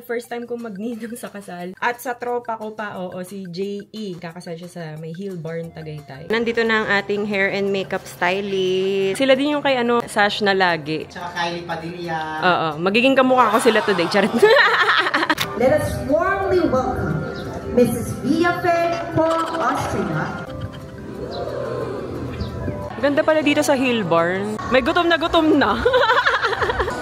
First time kong magninang sa kasal. At sa tropa ko pa, si J.E. Kakasal siya sa may Hillbarn, Tagaytay. Nandito na ang ating hair and makeup stylist. Sila din yung kay Sash na lagi. Tsaka Kylie Padilla. Magiging kamukha ko sila today. Charit. Let us warmly welcome Mrs. Villafe from Austria. Ganda pala dito sa Hillbarn. May gutom na.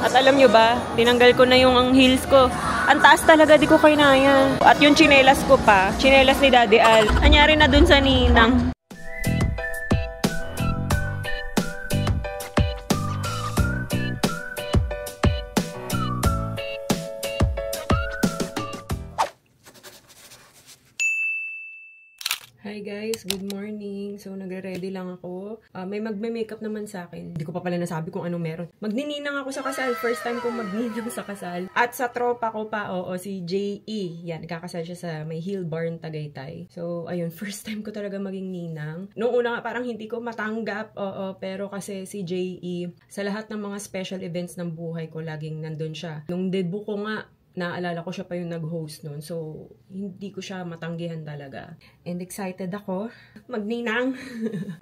At alam nyo ba, tinanggal ko na yung heels ko. Ang taas talaga, di ko kinaya. At yung tsinelas ko pa, tsinelas ni Daddy Al, anyari na dun sa ninang. Hi guys, good morning. So, nagre-ready lang ako. May magme-makeup naman sa akin. Hindi ko pa pala nasabi kung anong meron. Magnininang ako sa kasal. First time kong magninang sa kasal. At sa tropa ko pa, si J.E. Yan, kakasal siya sa may Hillbarn, Tagaytay. So, ayun, first time ko talaga maging ninang. Noong una nga, parang hindi ko matanggap, pero kasi si J.E. sa lahat ng mga special events ng buhay ko, laging nandun siya. Nung debut ko nga, naalala ko siya pa yung nag-host nun. So, hindi ko siya matanggihan talaga. And excited ako magninang.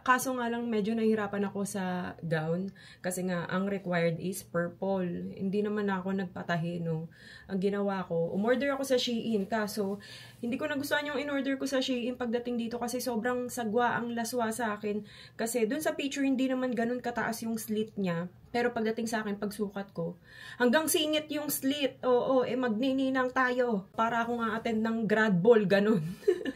Kaso nga lang, medyo nahihirapan ako sa gown. Kasi nga, ang required is purple. Hindi naman ako nagpatahi, no. Ang ginawa ko, umorder ako sa Shein. Kaso, hindi ko nagustuhan yung in-order ko sa Shein pagdating dito. Kasi sobrang sagwa ang laswa sa akin. Kasi dun sa picture, hindi naman ganun kataas yung slit niya. Pero pagdating sa akin, pagsukat ko, hanggang singit yung slit. Magnininang tayo. Para akong a-attend ng grad ball, ganun.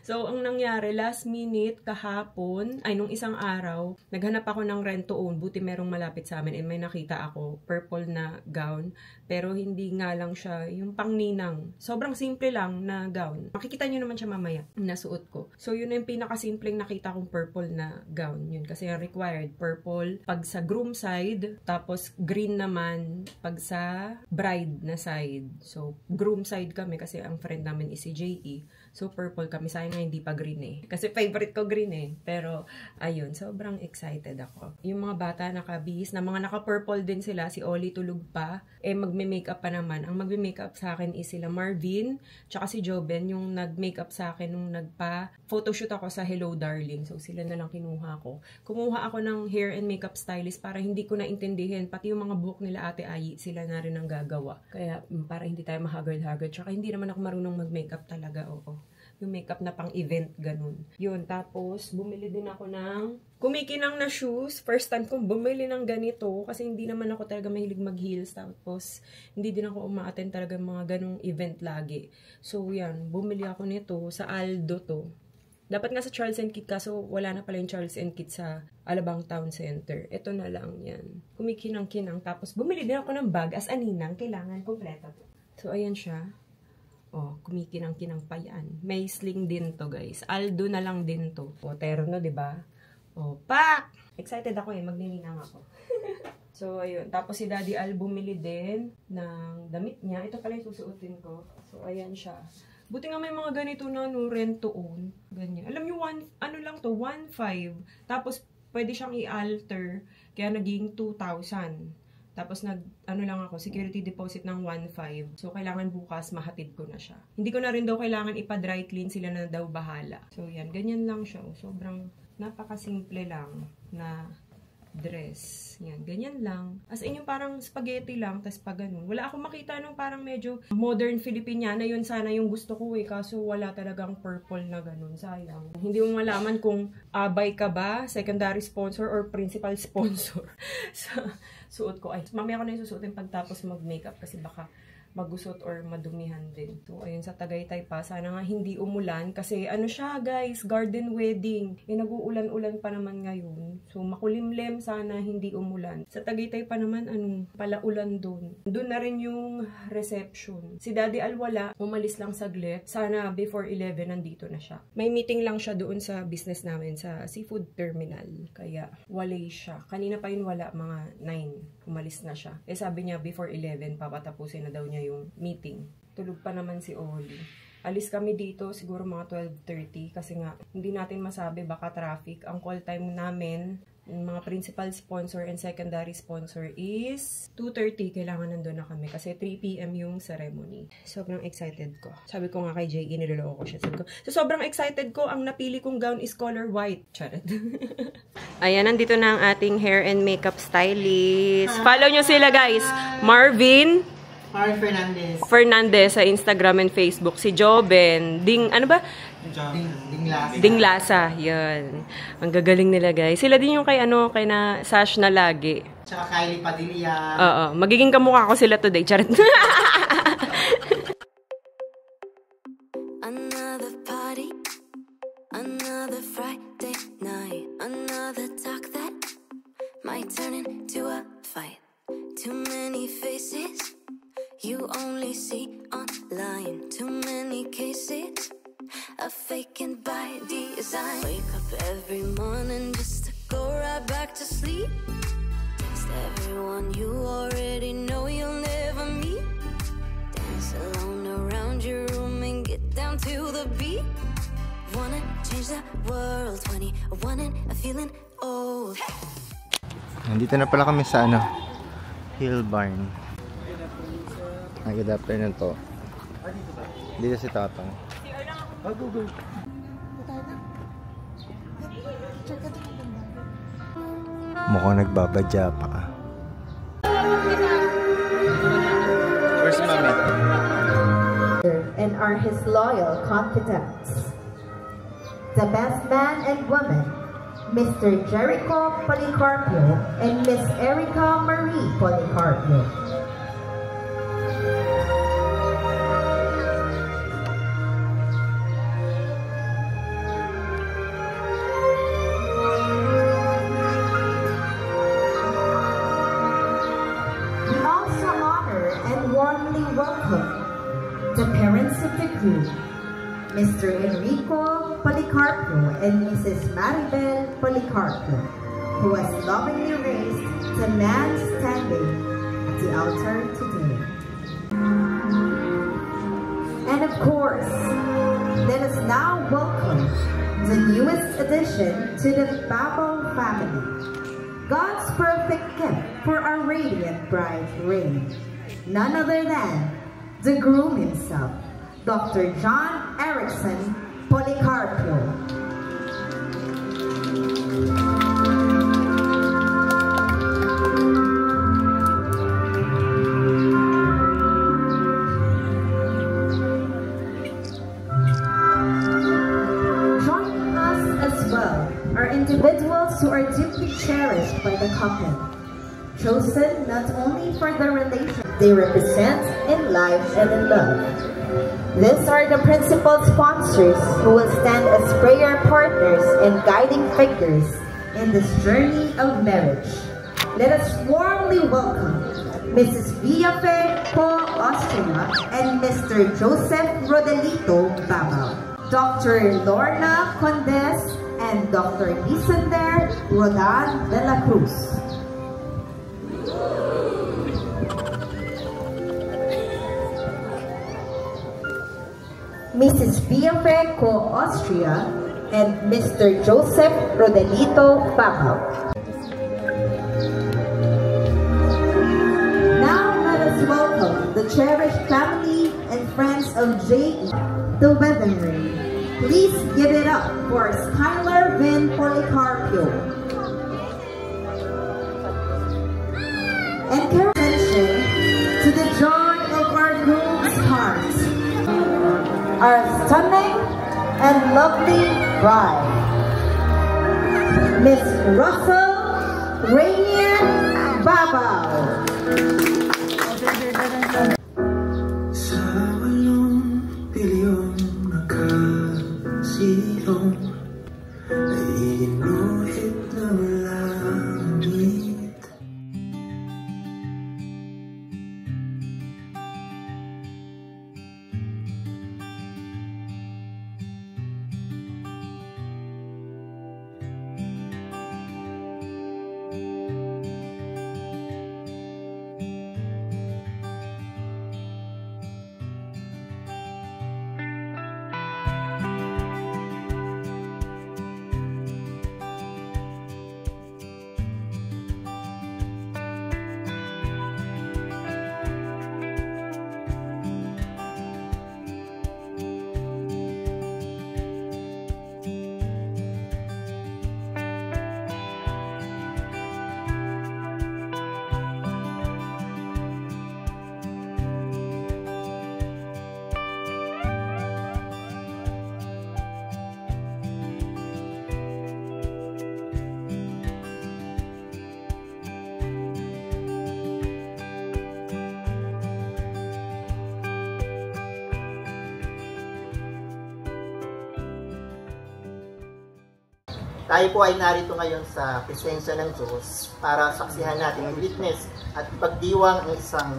So, ang nangyari, last minute, kahapon, nung isang araw, naghanap ako ng rent to own. Buti merong malapit sa amin. And may nakita ako, purple na gown. Pero hindi nga lang siya yung pangninang. Sobrang simple lang na gown. Makikita nyo naman siya mamaya, nasuot ko. So, yun yung pinakasimpleng nakita kong purple na gown. Yun, kasi yung required, purple pag sa groom side, tapos green naman pag sa bride na side. So, groom side kami kasi ang friend namin is si J.E. So, purple kami. Sayang nga hindi pa green eh. Kasi favorite ko green eh. Pero, ayun, sobrang excited ako. Yung mga bata nakabihis, na mga naka-purple din sila. Si Oli tulog pa. Magme-makeup pa naman. Ang magme-makeup sa akin is sila Marvin, tsaka si Joben, yung nag-makeup sa akin nung nagpa-photoshoot ako sa Hello Darling. So, sila na lang kinuha ko. Kumuha ako ng hair and makeup stylist para hindi ko naintindihin. Pati yung mga buhok nila Ate Ayi, sila na rin ang gagawa. Kaya, para hindi tayo mahagard-hagard. Tsaka hindi naman ako marunong mag-makeup talaga, yung makeup na pang-event, ganun. Yun, tapos, bumili din ako ng kumikinang na shoes. First time kong bumili ng ganito, kasi hindi naman ako talaga mahilig mag-heels. Tapos, hindi din ako uma-attend talaga mga ganung event lagi. So, yan, bumili ako nito sa Aldo to. Dapat nga sa Charles & Kit, kaso wala na pala yung Charles & Kit sa Alabang Town Center. Ito na lang yan. Kumikinang-kinang. Tapos, bumili din ako ng bag as aninang. Kailangan kompleto. So, ayan siya. Kumikinang-kinang pa yan. May sling din to, guys. Aldo na lang din to. Terno, diba? Pak! Excited ako magnininang ako. So, ayun. Tapos si Daddy Al bumili din ng damit niya. Ito pala yung susuotin ko. So, ayan siya. Buti nga may mga ganito na rent to own. Ganyan. Alam niyo, 1.5. Tapos, pwede siyang i-alter. Kaya naging 2,000. Tapos lang ako, security deposit ng 1.5. So, kailangan bukas mahatid ko na siya. Hindi ko na rin daw kailangan ipa-dry clean, sila na daw bahala. So, yan. Ganyan lang siya. Sobrang napakasimple lang na dress. Yan. Ganyan lang. As in yung parang spaghetti lang, tas pa ganun. Wala akong makita nung parang medyo modern Filipiniana. Yun sana yung gusto ko Kaso wala talagang purple na ganun. Sayang. Hindi mo malaman kung abay ka ba, secondary sponsor, or principal sponsor. Suot ko. Mamaya ko na yung susuotin pagtapos mag-makeup kasi baka magusot or madumihan din. So, ayun, sa Tagaytay pa. Sana nga hindi umulan kasi siya, guys, garden wedding. Nag-uulan-ulan pa naman ngayon. So, makulimlim, sana hindi umulan. Sa Tagaytay pa naman, palaulan doon. Doon na rin yung reception. Si Daddy Al wala, umalis lang saglit. Sana before 11, nandito na siya. May meeting lang siya doon sa business namin, sa seafood terminal. Kaya, walay siya. Kanina pa yun wala, mga 9. Umalis na siya. Sabi niya, before 11, papatapusin na daw niya yung meeting. Tulog pa naman si Oli. Alis kami dito siguro mga 12:30 kasi nga hindi natin masabi baka traffic. Ang call time namin Yung mga principal sponsor and secondary sponsor is 2:30. Kailangan nandun na kami kasi 3 p.m. yung ceremony. Sobrang excited ko. Sabi ko nga kay Jay, niloloko ko siya. Sabi ko, so sobrang excited ko, ang napili kong gown is color white. Charot. Ayan, nandito na ang ating hair and makeup stylist. Follow nyo sila, guys. Marvin Fernandez sa Instagram and Facebook. Si Joben. Ano ba? Dinglasa. Yan. Ang gagaling nila, guys. Sila din yung kay na Sash na lagi. Tsaka Kylie Padilla. Oo. Magiging kamukha ko sila today. Charot. Another party. Another Friday night. Another talk that might turn into a fight. Too many faces you only see online. Too many cases of faking by design. Wake up every morning just to go right back to sleep. Text everyone you already know you'll never meet. Dance alone around your room and get down to the beat. Wanna change the world, 21 and feeling old. Nandito na pala kami sa Hill Barn. Nag-adapt na to. Dito si Tatang. Go. Mukhang nagbabadya pa. Where's Mami? And are his loyal confidants. The best man and woman, Mr. Jericho Policarpio and Miss Erica Marie Policarpio. We also honor and warmly welcome the parents of the group, Mr. Enrico Policarpio and Mrs. Maribel Policarpio, who has lovingly raised the man standing at the altar today. And of course, let us now welcome the newest addition to the Babel family, God's perfect gift for our radiant bride Rain, none other than the groom himself, Dr. John Erickson Policarpio. Joining us as well are individuals who are deeply cherished by the couple, chosen not only for the relation they represent in life and in love. These are the principal sponsors who will stand as prayer partners and guiding figures in this journey of marriage. Let us warmly welcome Mrs. Villafe Po Austria and Mr. Joseph Rodelito Babao, Dr. Lorna Condes and Dr. Lisander Rodan de la Cruz. Mrs. Villafe Co Austria and Mr. Joseph Rodelito Babao. Now let us welcome the cherished family and friends of J.E., the wedding ring. Please give it up for Skylar Vin Policarpio. And care attention to the joy of our groom's heart, our stunning and lovely bride, Miss Russell Rainier Babao. Sa walong bilyong nakasilong ay inulit na langit. Tayo po ay narito ngayon sa presensya ng Diyos para saksihan natin ang witness at ipagdiwang ang isang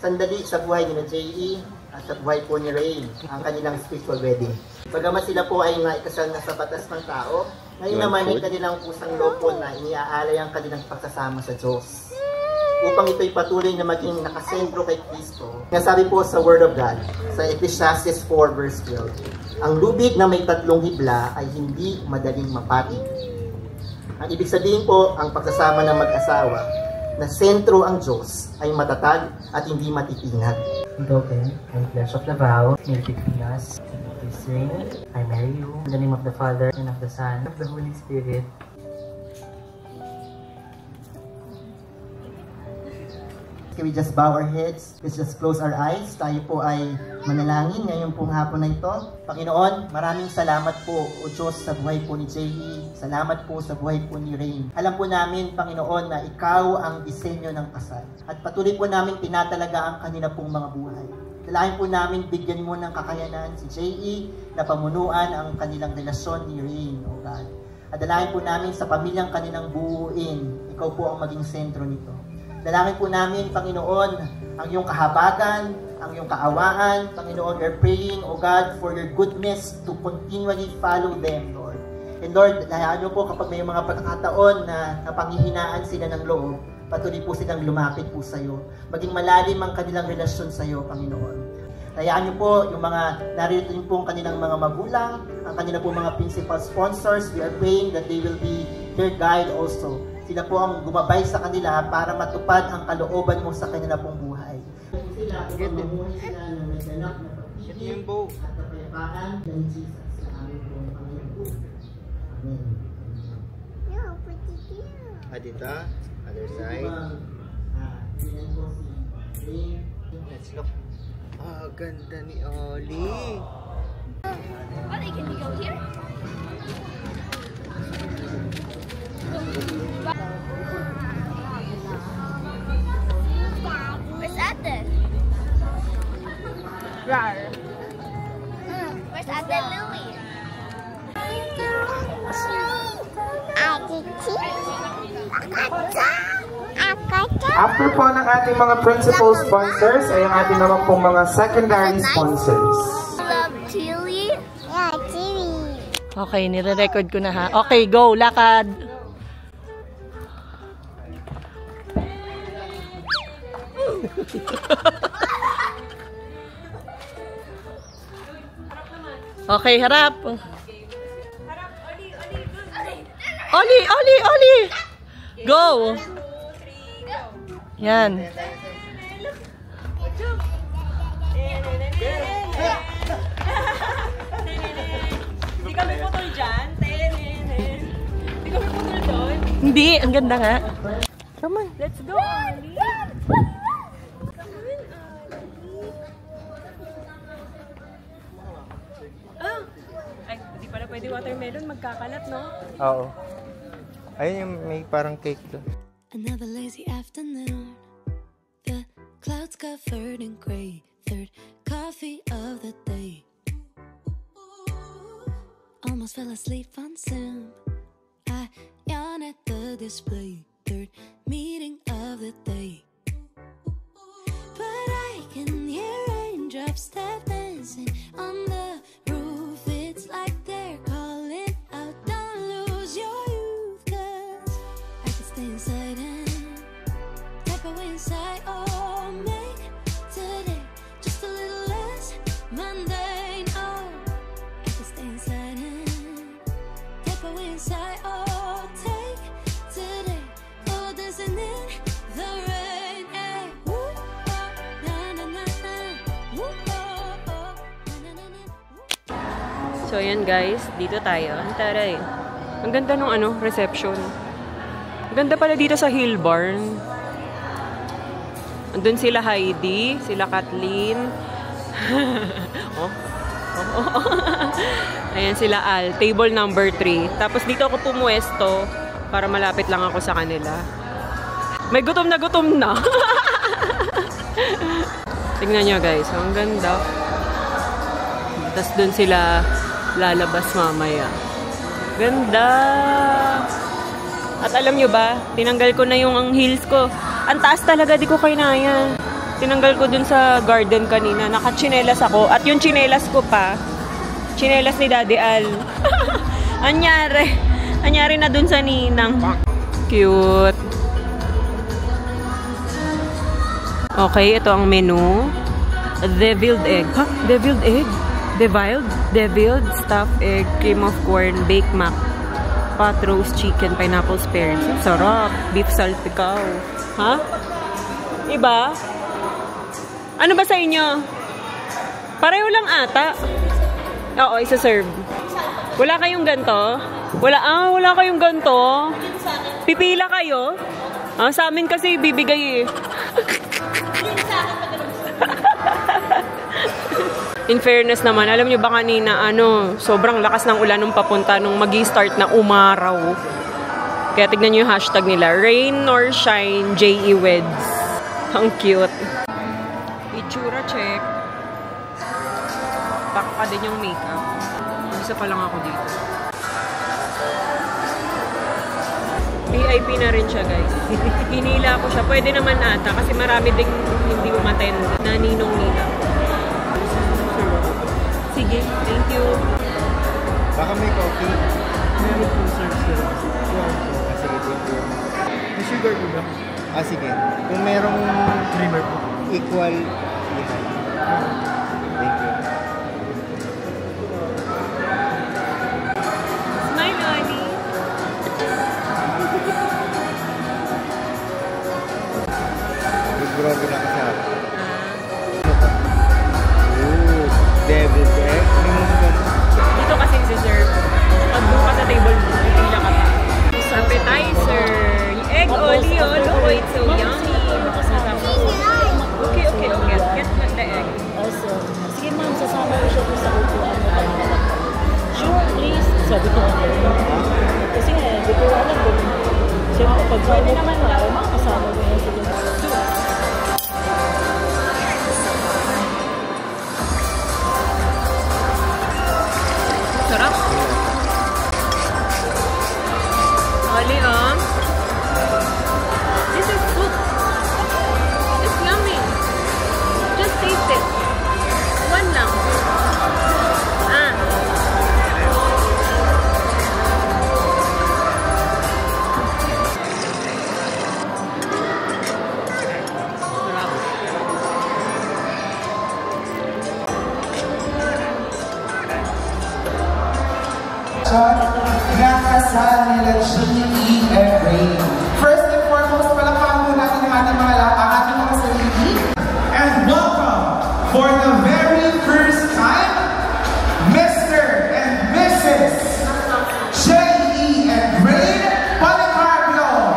sandali sa buhay ni J.E. at sa buhay po ni Rain, ang kanilang spiritual wedding. Bagamat sila po ay naikasal na sa batas ng tao, ngayon naman ay kanilang pusang loob po na iniaalay ang kanilang pagsasama sa Diyos. Upang ito'y patuloy na maging nakasentro kay Kristo. Nasabi po sa Word of God, sa Ecclesiastes 4 verse 12, ang lubid na may 3 hibla ay hindi madaling mapatid. Ang ibig sabihin po, ang pagsasama ng mag-asawa, na sentro ang Diyos, ay matatag at hindi matitinag. Broken and flesh of the vow, made between us, please sing, I marry you, in the name of the Father, and of the Son, and of the Holy Spirit. Can we just bow our heads? Let's just close our eyes. Tayo po ay manalangin ngayong pong hapon na ito. Panginoon, maraming salamat po, O Diyos, sa buhay po ni J.E. Salamat po sa buhay po ni Rain. Alam po namin, Panginoon, na ikaw ang disenyo ng kasal. At patuloy po namin tinatalaga ang kanila pong mga buhay. Dalahin po namin, bigyan mo ng kakayanan si J.E. na pamunuan ang kanilang relasyon ni Rain, O God. At dalahin po namin sa pamilyang kanilang buuin, ikaw po ang maging sentro nito. Dalangin po namin, Panginoon, ang iyong kahabagan, ang iyong kaawaan. Panginoon, we're praying, O God, for your goodness to continually follow them, Lord. And Lord, hayaan niyo po kapag may mga pagkakataon na napanghihinaan sila ng loob, patuloy po silang lumapit po sa iyo. Maging malalim ang kanilang relasyon sa iyo, Panginoon. Hayaan niyo po yung mga narito din po ang kanilang mga magulang, ang kanilang po mga principal sponsors. We are praying that they will be their guide also. Sila po ang gumabay sa kanila para matupad ang kalooban mo sa kanila pong buhay. Sila, mamuhay sila ng may ganap na pag-ibig at kapayapaan ng Jesus sa aming pong Panginoon. Amen. Adita, other side. Let's look. Ah, ganda ni Oli. Oli, can you go here? Where's Ate? Rar. Where's Ate Louie? After po ng ating mga principal sponsors, ay ang ating naman pong mga secondary sponsors. Love Chili? Yeah, Chili. Okay, nire-record ko na ha. Okay, go, lakad. Okay, harap. Oli, Oli, Oli. Go. Yan. Hindi kami putol dyan. Hindi kami putol doon. Hindi, ang ganda nga. Come on. Let's go, Ali. Ay, hindi pala pwede watermelon. Magkakalat, no? Oo. Ayun yung may parang cake doon. Another lazy afternoon. The clouds covered in gray. Third coffee of the day. Almost fell asleep on Zoom. I yawn at the display. Third meeting of the day. But I can hear raindrops step dancing on the roof. It's like they're calling out, don't lose your youth. Cause I can stay inside and tap away inside. Oh, make today just a little less mundane. Oh, I can stay inside and tap away inside. Oh, take today, oh, dancing in the rain. Yeah. Woo, oh, na na na na. Woo, oh, oh, na na na. So, ayan guys. Dito tayo. Ang taray. Ang ganda nung reception. Ang ganda pala dito sa Hill Barn. Andun sila Heidi, sila Kathleen. Oh. Ayan sila Al, table number 3. Tapos dito ako pumuesto para malapit lang ako sa kanila. May gutom na. Tingnan nyo guys, ang ganda. Tapos dun sila lalabas mamaya. Ganda! At alam nyo ba, tinanggal ko na yung heels ko. Ang taas talaga, di ko kinaya. Tinanggal ko dun sa garden kanina. Nakachinelas ako. At yung chinelas ko pa, chinelas ni Daddy Al. Anyari na dun sa ninang. Cute. Okay, ito ang menu. Deviled egg. Ha? Deviled egg? Deviled stuffed egg, cream of corn, baked mac, pot roast chicken, pineapple spare ribs. Sarap. Beef salpicao. Ha? Iba? Ano ba sa inyo? Pareho lang ata. Oo, isa-serve. Wala kayong ganto? Wala kayong ganto? Pipila kayo? Sa amin kasi bibigay eh. In fairness naman, alam nyo ba kanina, sobrang lakas ng ulan nung papunta nung magi-start na umaraw. Kaya tignan nyo yung hashtag nila, Rain or Shine, J.E. Weds. Ang cute. Itsura check. Baka pa din yung makeup. Isa pa lang ako dito. VIP na rin siya, guys. Hinila ko siya. Pwede naman ata kasi marami ding hindi umattend na ninong-nila. Sige, thank you. Baka may coffee. Meron po, sir. Sige, thank you. May sugar po ba? Sige. Kung merong creamer po. Equal. Thank you. Smile, Loli. Nag-brogo na kasi ako. Devil egg. Dito kasi si-serve. Pag doon ka sa table, pila ka pa. Appetizer. Egg olio. Oh, it's so yummy. Okay. Get the egg. Also, sige ma'am, sasama ko siya sa upuan mo. Sure, please. Sabi ko ako. Kasi nga, hindi ko alam kung siyempre pag pwede naman daw, makakasama mo yan sila. Sarap. Oli, this is soup. It's yummy. Just taste it. One lang. Nakasal nila J.E. and Rain. First and foremost, palakpakan mo natin ang ating mga sarili. And welcome for the very first time, Mr. and Mrs. J.E. and Rain Policarpio.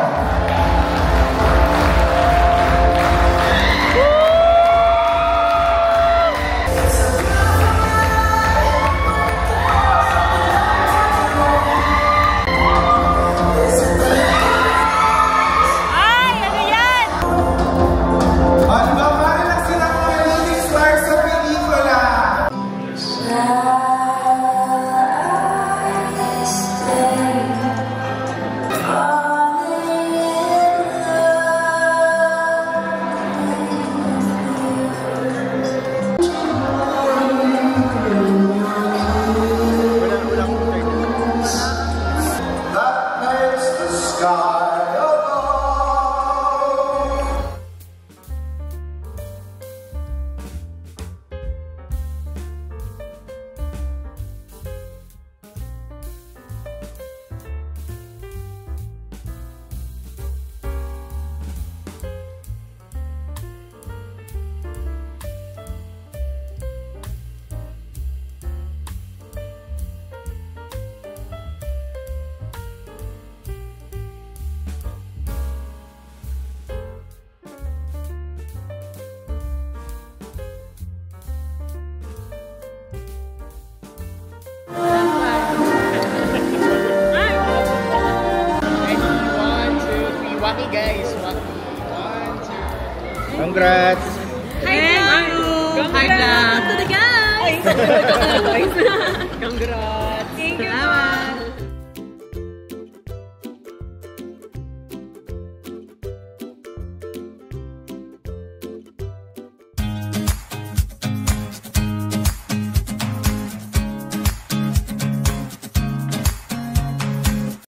Congrats! Hi, Maru! Hi, vlog! To the guys! Congrats!